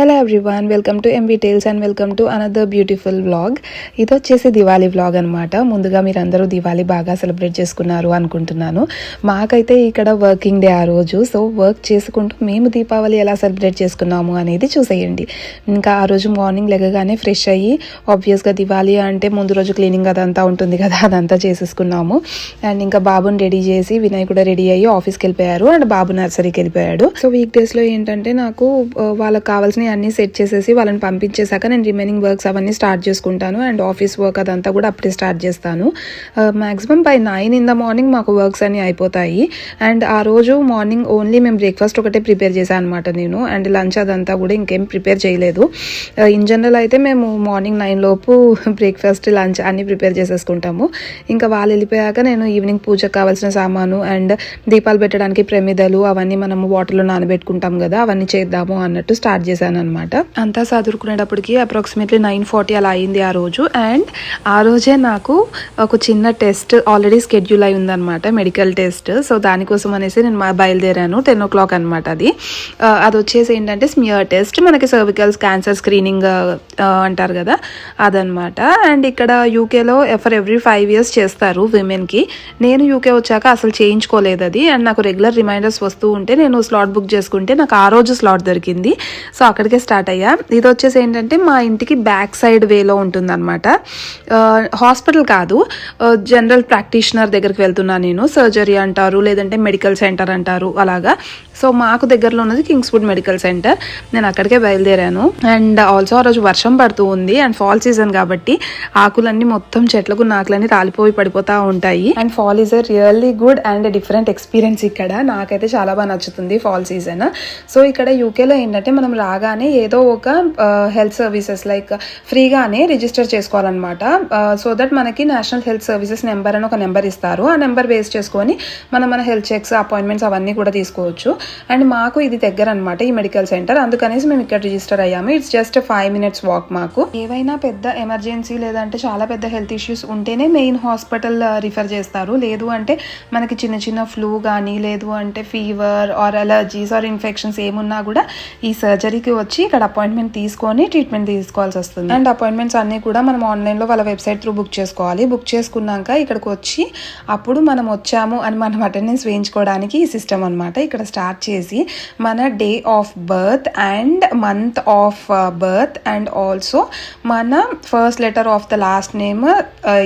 Hello everyone, welcome to MV tales and welcome to another beautiful vlog. ఇది వచ్చేసి Diwali vlog అనమాట. ముందుగా మీరందరూ దివాళీ బాగా సెలబ్రేట్ చేసుకున్నారు అనుకుంటున్నాను. మాకైతే ఇక్కడ వర్కింగ్ డే ఆ రోజు. సో వర్క్ చేసుకుంటూ మేము దీపావళి ఎలా సెలబ్రేట్ చేసుకున్నాము అనేది చూసేయండి. ఇంకా ఆ రోజు మార్నింగ్ లెగగానే ఫ్రెష్ అయ్యి, ఆబ్వియస్గా దివాళీ అంటే ముందు రోజు క్లీనింగ్ అదంతా ఉంటుంది కదా, అదంతా చేసేసుకున్నాము. అండ్ ఇంకా బాబుని రెడీ చేసి వినయ్ కూడా రెడీ అయ్యి ఆఫీస్కి వెళ్ళిపోయారు అండ్ బాబు నర్సరీకి వెళ్ళిపోయాడు. సో వీక్ డేస్లో ఏంటంటే నాకు వాళ్ళకి కావాల్సిన అన్ని సెట్ చేసేసి వాళ్ళని పంపించేశాక నేను రిమైనింగ్ వర్క్స్ అవన్నీ స్టార్ట్ చేసుకుంటాను. అండ్ ఆఫీస్ వర్క్ అదంతా కూడా అప్పుడే స్టార్ట్ చేస్తాను. Maximum by 9 in the morning మాకు వర్క్స్ అన్ని అయిపోతాయి. అండ్ ఆ రోజు మార్నింగ్ ఓన్లీ మేము బ్రేక్ఫాస్ట్ ఒకటే ప్రిపేర్ చేశాను అనమాట నేను. అండ్ లంచ్ అదంతా కూడా ఇంకేం ప్రిపేర్ చేయలేదు. ఇన్ జనరల్ అయితే మేము మార్నింగ్ 9 లోపు బ్రేక్ఫాస్ట్ లంచ్ అన్ని ప్రిపేర్ చేసేసుకుంటాము. ఇంకా వాళ్ళు వెళ్ళిపోయాక నేను ఈవినింగ్ పూజకు కావాల్సిన సామాను అండ్ దీపాలు పెట్టడానికి ప్రమిదలు అవన్నీ మనము వాటర్లో నానబెట్టుకుంటాం కదా, అవన్నీ చేద్దాము అన్నట్టు స్టార్ట్ చేశాను అనమాట. అంతా చదువుకునేటప్పటికి అప్రాక్సిమేట్లీ 9:40 అలా అయింది ఆ రోజు. అండ్ ఆ రోజే నాకు ఒక చిన్న టెస్ట్ ఆల్రెడీ స్కెడ్యూల్ అయి ఉందన్నమాట, మెడికల్ టెస్ట్. సో దానికోసం అనేసి నేను బయలుదేరాను. 10 o'clock అనమాట. అది వచ్చేసి ఏంటంటే స్మియర్ టెస్ట్, మనకి సర్వికల్స్ క్యాన్సర్ స్క్రీనింగ్ అంటారు కదా, అదనమాట. అండ్ ఇక్కడ యూకేలో ఫర్ ఎవ్రీ 5 years చేస్తారు విమెన్కి. నేను యూకే వచ్చాక అసలు చేయించుకోలేదు అది. అండ్ నాకు రెగ్యులర్ రిమైండర్స్ వస్తూ ఉంటే నేను స్లాట్ బుక్ చేసుకుంటే నాకు ఆ రోజు స్లాట్ దొరికింది. సో అక్కడికే స్టార్ట్ అయ్యా. ఇది వచ్చేసి ఏంటంటే మా ఇంటికి బ్యాక్ సైడ్ వేలో ఉంటుందన్నమాట. హాస్పిటల్ కాదు, జనరల్ ప్రాక్టీషనర్ దగ్గరికి వెళ్తున్నాను నేను. సర్జరీ అంటారు, లేదంటే మెడికల్ సెంటర్ అంటారు, అలాగా. సో మాకు దగ్గరలో ఉన్నది కింగ్స్వుడ్ మెడికల్ సెంటర్. నేను అక్కడికే బయలుదేరాను. అండ్ ఆల్సో ఆ రోజు వర్షం పడుతూ ఉంది అండ్ ఫాల్ సీజన్ కాబట్టి ఆకులన్నీ మొత్తం చెట్లకు నాకులన్నీ రాలిపోయి పడిపోతూ ఉంటాయి. And fall is a really good and different experience. ఇక్కడ నాకైతే చాలా బాగా నచ్చుతుంది ఫాల్ సీజన్. సో ఇక్కడ యూకేలో ఏంటంటే మనం రాగానే ఏదో ఒక హెల్త్ సర్వీసెస్ లైక్ ఫ్రీగానే రిజిస్టర్ చేసుకోవాలన్నమాట. సో దట్ మనకి నేషనల్ హెల్త్ సర్వీసెస్ నెంబర్ అని ఒక నెంబర్ ఇస్తారు. ఆ నెంబర్ బేస్ చేసుకొని మన హెల్త్ చెక్స్, అపాయింట్మెంట్స్ అవన్నీ కూడా తీసుకోవచ్చు. అండ్ మాకు ఇది దగ్గర అనమాట ఈ మెడికల్ సెంటర్, అందుకనేసి మేము ఇక్కడ రిజిస్టర్ అయ్యాము. It's just 5 minutes walk. మాకు ఏవైనా పెద్ద ఎమర్జెన్సీ లేదంటే చాలా పెద్ద హెల్త్ ఇష్యూస్ ఉంటేనే మెయిన్ హాస్పిటల్ రిఫర్ చేస్తారు. లేదు అంటే మనకి చిన్న చిన్న ఫ్లూ కానీ, లేదు అంటే fever or allergies or infections ఏమున్నా కూడా ఈ సర్జరీకి వచ్చి ఇక్కడ అపాయింట్మెంట్ తీసుకొని ట్రీట్మెంట్ తీసుకోవాల్సి వస్తుంది. అండ్ అపాయింట్మెంట్స్ అన్ని కూడా మనం ఆన్లైన్లో వాళ్ళ వెబ్సైట్ త్రూ బుక్ చేసుకోవాలి. బుక్ చేసుకున్నాక ఇక్కడికి వచ్చి అప్పుడు మనం వచ్చాము అని మనం అటెండెన్స్ వేయించుకోవడానికి ఈ సిస్టమ్ అనమాట. ఇక్కడ స్టార్ట్ చేసి మన day of birth and month of birth and also మన first letter of the last name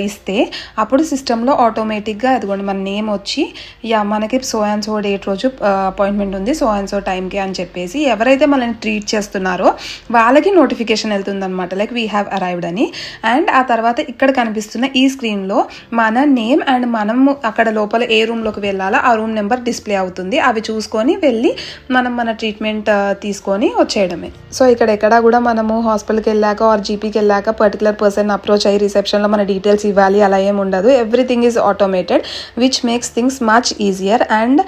ఇస్తే అప్పుడు సిస్టంలో ఆటోమేటిక్గా అదిగోండి మన నేమ్ వచ్చి మనకి సో అండ్ సో డేట్ రోజు అపాయింట్మెంట్ ఉంది సో అండ్ సో టైంకి అని చెప్పేసి ఎవరైతే మనల్ని ట్రీట్ చేస్తున్నారో వాళ్ళకి నోటిఫికేషన్ వెళ్తుంది అనమాట, లైక్ వీ హ్యావ్ అరైవ్డ్ అని. అండ్ ఆ తర్వాత ఇక్కడ కనిపిస్తున్న ఈ స్క్రీన్లో మన నేమ్ అండ్ మనం అక్కడ లోపల ఏ రూమ్లోకి వెళ్ళాలో ఆ రూమ్ నెంబర్ డిస్ప్లే అవుతుంది. అవి చూసుకొని వెళ్ళి మన ట్రీట్మెంట్ తీసుకొని వచ్చేయడమే. సో ఇక్కడ ఎక్కడా కూడా మనము హాస్పిటల్కి వెళ్ళాక ఆర్ జీపీకి వెళ్ళాక పర్టికులర్ పర్సన్ అప్రోచ్ అయ్యి రిసెప్షన్లో మన డీటెయిల్స్ ఇవ్వాలి అలా ఏమి ఉండదు. Everything is automated which makes things much easier. And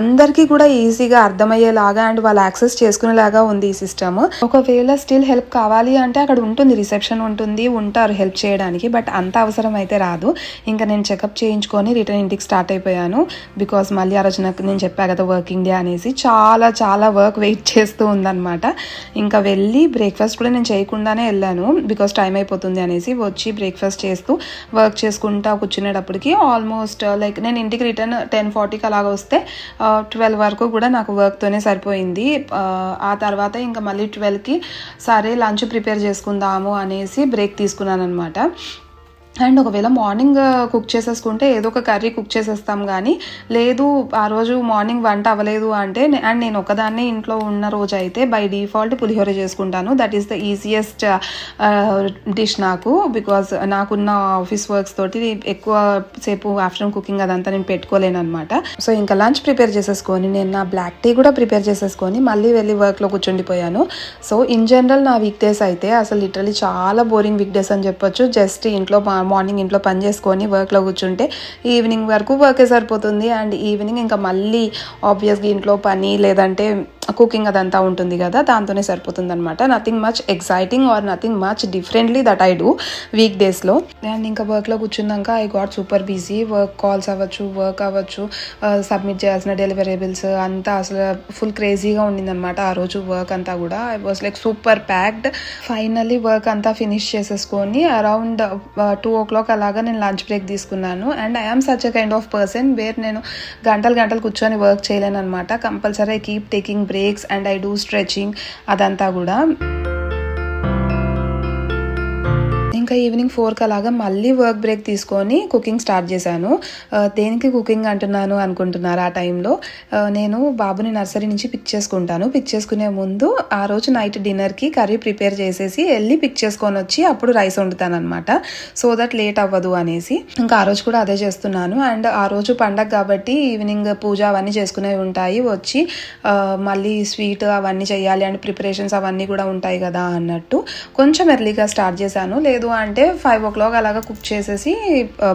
అందరికీ కూడా ఈజీగా అర్థమయ్యేలాగా అండ్ వాళ్ళు యాక్సెస్ చేసుకునేలాగా ఉంది ఈ సిస్టమ్. ఒకవేళ స్టిల్ హెల్ప్ కావాలి అంటే అక్కడ ఉంటుంది, రిసెప్షన్ ఉంటుంది, ఉంటారు హెల్ప్ చేయడానికి. బట్ అంత అవసరం అయితే రాదు. ఇంకా నేను చెకప్ చేయించుకొని రిటర్న్ ఇంటికి స్టార్ట్ అయిపోయాను. బికాస్ మళ్ళీ ఆ రోజు నాకు నేను చెప్పా కదా వర్కింగ్ డే అనేసి చాలా వర్క్ వెయిట్ చేస్తూ ఉందన్నమాట. ఇంకా వెళ్ళి బ్రేక్ఫాస్ట్ కూడా నేను చేయకుండానే వెళ్ళాను బికాస్ టైం అయిపోతుంది అనేసి. వచ్చి బ్రేక్ఫాస్ట్ చేస్తూ వర్క్ చేసుకుంటా కూర్చునేటప్పటికి ఆల్మోస్ట్ లైక్ నేను ఇంటికి రిటర్న్ 10:40 అలాగా వస్తే 12 వరకు కూడా నాకు వర్క్తోనే సరిపోయింది. ఆ తర్వాత ఇంకా మళ్ళీ 12కి సరే లంచ్ ప్రిపేర్ చేసుకుందాము అనేసి బ్రేక్ తీసుకున్నాను అనమాట. అండ్ ఒకవేళ మార్నింగ్ కుక్ చేసేసుకుంటే ఏదో ఒక కర్రీ కుక్ చేసేస్తాం, కానీ లేదు ఆ రోజు మార్నింగ్ వంట అవ్వలేదు అంటే అండ్ నేను ఒకదాన్నే ఇంట్లో ఉన్న రోజు అయితే బై డిఫాల్ట్ పులిహోర చేసుకుంటాను. That is the easiest dish నాకు. బికాజ్ నాకున్న ఆఫీస్ వర్క్స్ తోటి ఎక్కువ సేపు ఆఫ్టర్నూన్ కుకింగ్ అదంతా నేను పెట్టుకోలేను అనమాట. సో ఇంకా లంచ్ ప్రిపేర్ చేసేసుకొని నేను నా బ్లాక్ టీ కూడా ప్రిపేర్ చేసేసుకొని మళ్ళీ వెళ్ళి వర్క్లో కూర్చుండిపోయాను. సో ఇన్ జనరల్ నా వీక్ డేస్ అయితే అసలు లిటరలీ చాలా బోరింగ్ వీక్ డేస్ అని చెప్పొచ్చు. జస్ట్ ఇంట్లో మార్నింగ్ ఇంట్లో పని చేసుకొని వర్క్లో కూర్చుంటే ఈవినింగ్ వరకు వర్కే సరిపోతుంది. అండ్ ఈవినింగ్ ఇంకా మళ్ళీ ఆబ్వియస్గా ఇంట్లో పని లేదంటే కుకింగ్ అదంతా ఉంటుంది కదా, దాంతోనే సరిపోతుంది అనమాట. Nothing much exciting or nothing much differently that I do week డేస్లో. అండ్ ఇంకా వర్క్లో కూర్చున్నాక I got super busy. Work calls అవ్వచ్చు, వర్క్ అవ్వచ్చు, సబ్మిట్ చేయాల్సిన డెలివరేబుల్స్ అంతా అసలు ఫుల్ క్రేజీగా ఉండిందనమాట ఆ రోజు. వర్క్ అంతా కూడా I was like super packed. Finally work అంతా ఫినిష్ చేసేసుకొని అరౌండ్ 2 o'clock అలాగా నేను లంచ్ బ్రేక్ తీసుకున్నాను. And I'm such a kind of person where నేను గంటలు కూర్చొని వర్క్ చేయలేను అనమాట. Compulsory I keep taking breaks and I do stretching అదంతా కూడా. ఇంకా ఈవినింగ్ 4కి అలాగా మళ్ళీ వర్క్ బ్రేక్ తీసుకొని కుకింగ్ స్టార్ట్ చేశాను. దేనికి కుకింగ్ అంటున్నాను అనుకుంటున్నారు? ఆ టైంలో నేను బాబుని నర్సరీ నుంచి పిక్ చేసుకుంటాను. పిక్ చేసుకునే ముందు ఆ రోజు నైట్ డిన్నర్కి కర్రీ ప్రిపేర్ చేసేసి వెళ్ళి పిక్ చేసుకొని వచ్చి అప్పుడు రైస్ వండుతాను అనమాట. సో దట్ లేట్ అవ్వదు అనేసి ఇంకా ఆ రోజు కూడా అదే చేస్తున్నాను. అండ్ ఆ రోజు పండగ కాబట్టి ఈవినింగ్ పూజ అవన్నీ చేసుకునేవి ఉంటాయి. వచ్చి మళ్ళీ స్వీట్ అవన్నీ చేయాలి అండ్ ప్రిపరేషన్స్ అవన్నీ కూడా ఉంటాయి కదా అన్నట్టు కొంచెం ఎర్లీగా స్టార్ట్ చేశాను. లేదు అంటే 5 o'clock అలాగా కుక్ చేసేసి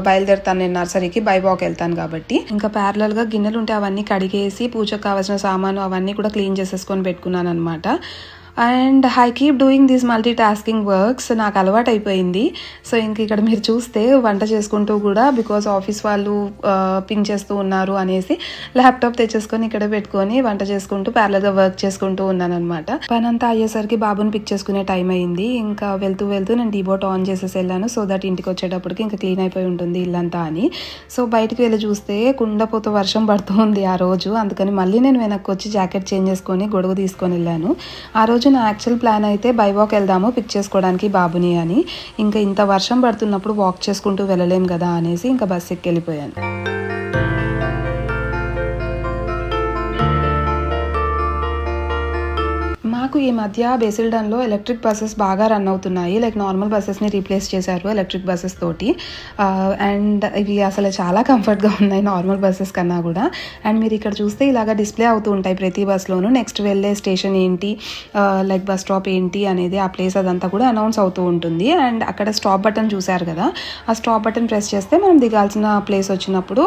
బయలుదేరుతాను. నేను నర్సరీకి బై వాక్ వెళ్తాను కాబట్టి. ఇంకా ప్యారలల్ గా గిన్నెలు ఉంటే అవన్నీ కడిగేసి పూజకు కావాల్సిన సామాను అవన్నీ కూడా క్లీన్ చేసేసుకొని పెట్టుకున్నాను అనమాట. And I keep doing these multi tasking works. నాకు అలవాటు అయిపోయింది. సో ఇంక ఇక్కడ మీరు చూస్తే వంట చేసుకుంటూ కూడా, బికాజ్ ఆఫీస్ వాళ్ళు పింక్ చేస్తూ ఉన్నారు అనేసి ల్యాప్టాప్ తెచ్చేసుకొని ఇక్కడ పెట్టుకొని వంట చేసుకుంటూ ప్యారలల్గా వర్క్ చేసుకుంటూ ఉన్నాను అనమాట. పని అంతా అయ్యేసరికి బాబుని పిక్ చేసుకునే టైం అయింది. ఇంకా వెళ్తూ నేను డీబోట్ ఆన్ చేసేసి వెళ్ళాను. సో దట్ ఇంటికి వచ్చేటప్పటికి ఇంకా క్లీన్ అయిపోయి ఉంటుంది ఇల్లంతా అని. సో బయటకు వెళ్ళి చూస్తే కుండపోత వర్షం పడుతుంది ఆ రోజు. అందుకని మళ్ళీ నేను వెనక్కి వచ్చి జాకెట్ చేంజ్ చేసుకొని గొడుగు తీసుకొని వెళ్ళాను. ఆ రోజు నా యాక్చువల్ ప్లాన్ అయితే బై వాక్ వెళ్దాము పిక్ చేసుకోవడానికి బాబుని అని. ఇంకా ఇంత వర్షం పడుతున్నప్పుడు వాక్ చేసుకుంటూ వెళ్ళలేం కదా అనేసి ఇంకా బస్ ఎక్కి వెళ్ళిపోయాను. మాకు ఈ మధ్య బేసిల్డన్లో ఎలక్ట్రిక్ బస్సెస్ బాగా రన్ అవుతున్నాయి. లైక్ నార్మల్ బస్సెస్ని రీప్లేస్ చేశారు ఎలక్ట్రిక్ బస్సెస్ తోటి. అండ్ ఇవి అసలు చాలా కంఫర్ట్గా ఉన్నాయి నార్మల్ బస్సెస్ కన్నా కూడా. అండ్ మీరు ఇక్కడ చూస్తే ఇలాగ డిస్ప్లే అవుతూ ఉంటాయి ప్రతి బస్లోనూ. నెక్స్ట్ వెళ్ళే స్టేషన్ ఏంటి, లైక్ బస్ స్టాప్ ఏంటి అనేది, ఆ ప్లేస్ అదంతా కూడా అనౌన్స్ అవుతూ ఉంటుంది. అండ్ అక్కడ స్టాప్ బటన్ చూశారు కదా, ఆ స్టాప్ బటన్ ప్రెస్ చేస్తే మనం దిగాల్సిన ప్లేస్ వచ్చినప్పుడు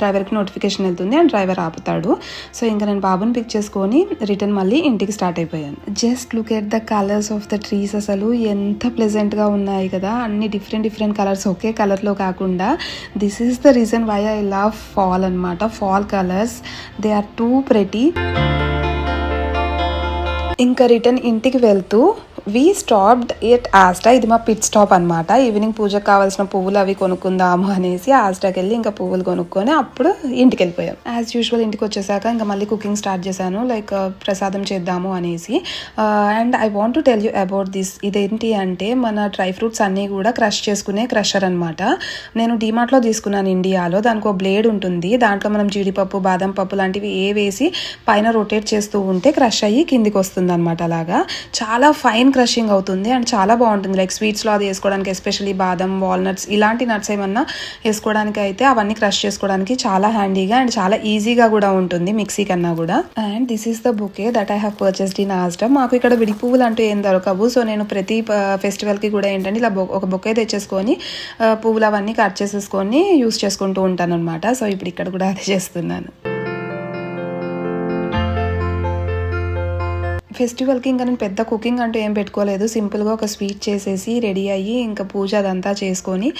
డ్రైవర్కి నోటిఫికేషన్ వెళ్తుంది అండ్ డ్రైవర్ ఆపుతాడు. సో ఇంకా నేను బాబుని పిక్ చేసుకొని రిటర్న్ మళ్ళీ ఇంటికి స్టార్ట్ అయిపోయాను. Just look at the colours of the trees. అసలు ఎంత ప్లెజెంట్ గా ఉన్నాయి కదా, అన్ని డిఫరెంట్ కలర్స్ ఒకే కలర్ లో కాకుండా. This is the reason why I love fall అనమాట. Fall colours, they are too pretty. ఇంకా రిటర్న్ ఇంటికి వెళ్తూ వి స్టాప్డ్ ఎట్ ఆస్టా. ఇది మా పిట్ స్టాప్ అనమాట. ఈవినింగ్ పూజకు కావాల్సిన పువ్వులు అవి కొనుక్కుందాము అనేసి ఆస్టాకి వెళ్ళి ఇంకా పువ్వులు కొనుక్కొని అప్పుడు ఇంటికి వెళ్ళిపోయాం. యాజ్ యూజువల్ ఇంటికి వచ్చేసాక ఇంకా మళ్ళీ కుకింగ్ స్టార్ట్ చేశాను, లైక్ ప్రసాదం చేద్దాము అనేసి. And I want to tell you about this. ఇదేంటి అంటే మన డ్రై ఫ్రూట్స్ అన్నీ కూడా క్రష్ చేసుకునే క్రషర్ అనమాట. నేను డీమార్ట్లో తీసుకున్నాను ఇండియాలో. దానికి ఒక బ్లేడ్ ఉంటుంది, దాంట్లో మనం జీడిపప్పు, బాదం పప్పు లాంటివి వేసి పైన రొటేట్ చేస్తూ ఉంటే క్రష్ అయ్యి కిందికి వస్తుంది అనమాట. అలాగా చాలా ఫైన్ క్రషింగ్ అవుతుంది అండ్ చాలా బాగుంటుంది. లైక్ స్వీట్స్లో అది వేసుకోవడానికి, ఎస్పెషల్లీ బాదం, వాల్నట్స్ ఇలాంటి నట్స్ ఏమన్నా వేసుకోవడానికి అయితే అవన్నీ క్రష్ చేసుకోవడానికి చాలా హ్యాండీగా అండ్ చాలా ఈజీగా కూడా ఉంటుంది మిక్సీ కన్నా కూడా. And this is the bouquet that I have purchased in Asda. మాకు ఇక్కడ విడి పువ్వులు అంటూ ఏం దొరకవు. సో నేను ప్రతి ఫెస్టివల్కి కూడా ఏంటంటే ఇలా ఒక బొకే తెచ్చేసుకొని పువ్వులు అవన్నీ కట్ చేసేసుకొని యూస్ చేసుకుంటూ ఉంటాను అనమాట. సో ఇప్పుడు ఇక్కడ కూడా అదే చేస్తున్నాను. ఫెస్టివల్కి ఇంకా నేను పెద్ద కుకింగ్ అంటూ ఏం పెట్టుకోలేదు. సింపుల్గా ఒక స్వీట్ చేసేసి రెడీ అయ్యి ఇంకా పూజ అదంతా చేసుకొని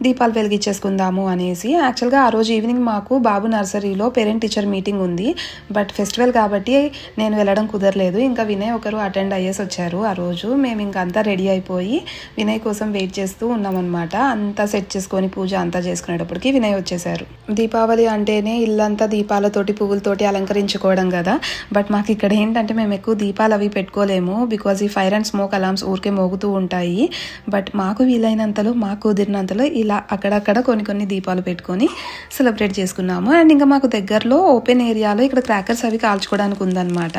దీపాలు వెలిగించేసుకుందాము అనేసి. యాక్చువల్గా ఆ రోజు ఈవినింగ్ మాకు బాబు నర్సరీలో పేరెంట్ టీచర్ మీటింగ్ ఉంది. బట్ ఫెస్టివల్ కాబట్టి నేను వెళ్ళడం కుదరలేదు. ఇంకా వినయ్ ఒకరు అటెండ్ అయ్యేసి వచ్చారు ఆ రోజు. మేము ఇంకా అంతా రెడీ అయిపోయి వినయ్ కోసం వెయిట్ చేస్తూ ఉన్నామన్నమాట. అంతా సెట్ చేసుకొని పూజ అంతా చేసుకునేటప్పటికి వినయ్ వచ్చేసారు. దీపావళి అంటేనే ఇల్లంతా దీపాలతోటి పువ్వులతోటి అలంకరించుకోవడం కదా. బట్ మాకు ఇక్కడ ఏంటంటే మేము ఎక్కువ దీపాలు అవి పెట్టుకోలేము, బికాజ్ ఈ ఫైర్ అండ్ స్మోక్ అలామ్స్ ఊరికే మోగుతూ ఉంటాయి. బట్ మాకు వీలైనంతలో, మాకు కుదిరినంతలో ఇలా అక్కడక్కడ కొన్ని దీపాలు పెట్టుకొని సెలబ్రేట్ చేసుకున్నాము. అండ్ ఇంకా మాకు దగ్గరలో ఓపెన్ ఏరియాలో ఇక్కడ క్రాకర్స్ అవి కాల్చుకోవడానికి ఉందన్నమాట.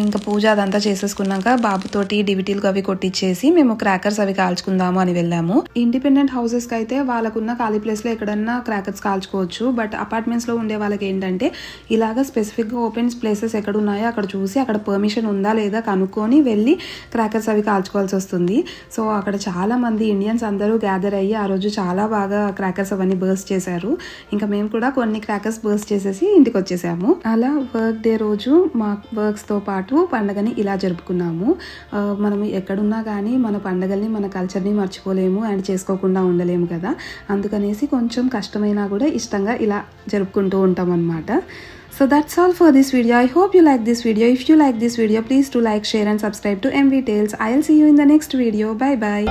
ఇంకా పూజ అదంతా చేసేసుకున్నాక బాబుతోటి డివిటీలు అవి కొట్టించేసి మేము క్రాకర్స్ అవి కాల్చుకుందాము అని వెళ్ళాము. ఇండిపెండెంట్ హౌసెస్కి అయితే వాళ్ళకున్న ఖాళీ ప్లేస్లో ఎక్కడన్నా క్రాకర్స్ కాల్చుకోవచ్చు. బట్ అపార్ట్మెంట్స్లో ఉండే వాళ్ళకి ఏంటంటే ఇలాగ స్పెసిఫిక్గా ఓపెన్ ప్లేసెస్ ఎక్కడ ఉన్నాయో అక్కడ చూసి అక్కడ పర్మిషన్ ఉందా లేదా కనుక్కొని వెళ్ళి క్రాకర్స్ అవి కాల్చుకోవాల్సి వస్తుంది. సో అక్కడ చాలా మంది ఇండియన్స్ అందరూ గ్యాదర్ అయ్యి ఆ రోజు చాలా చాలా బాగా క్రాకర్స్ అవన్నీ బర్స్ట్ చేశారు. ఇంకా మేము కూడా కొన్ని క్రాకర్స్ బర్స్ట్ చేసేసి ఇంటికి వచ్చేసాము. అలా వర్క్ డే రోజు మా వర్క్స్తో పాటు పండగని ఇలా జరుపుకున్నాము. మనం ఎక్కడున్నా కానీ మన పండగల్ని మన కల్చర్ని మర్చిపోలేము అండ్ చేసుకోకుండా ఉండలేము కదా. అందుకనేసి కొంచెం కష్టమైనా కూడా ఇష్టంగా ఇలా జరుపుకుంటూ ఉంటాం అన్నమాట. So that's all for this video. I hope you like this video. If you like this video, please do like, share and subscribe to MV Tales. I'll see you in the next video. Bye bye.